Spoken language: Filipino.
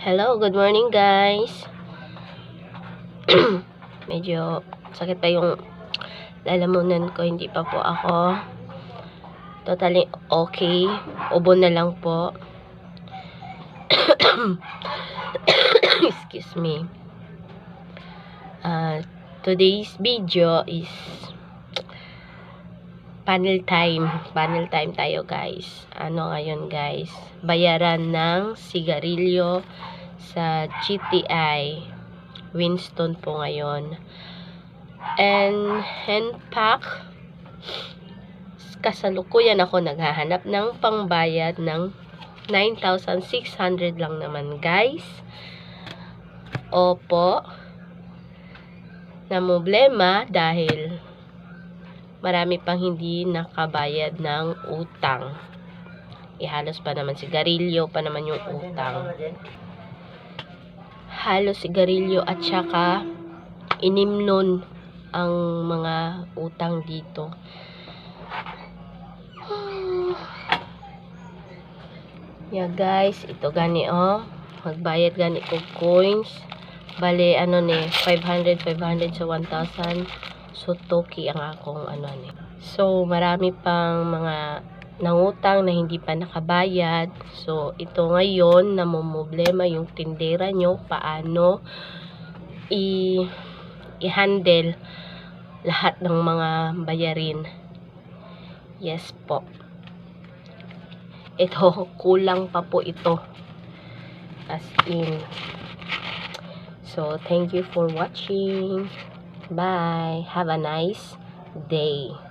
Hello, good morning guys. Medyo sakit pa yung lalamunan ko, hindi pa po ako totally okay. Ubo na lang po. Excuse me. Today's video is panel time. Panel time tayo guys. Ano ngayon guys? Bayaran ng sigarilyo sa GTI Winston po ngayon. And pack, kasalukuyan ako naghahanap ng pangbayad ng 9,600 lang naman guys. Opo, na problema dahil marami pang hindi nakabayad ng utang. Halos pa naman sigarilyo pa naman yung utang. Halos sigarilyo at saka inimnon ang mga utang dito. Yeah guys, ito gani magbayad gani ko coins. Bale ano ni 500 sa 1,000. So toki ang akong ano ni. So marami pang mga nangutang na hindi pa nakabayad. So ito ngayon namumblema yung tindera nyo paano i-handle lahat ng mga bayarin. Yes po. Ito, kulang pa po ito. As in. So, thank you for watching. Bye. Have a nice day.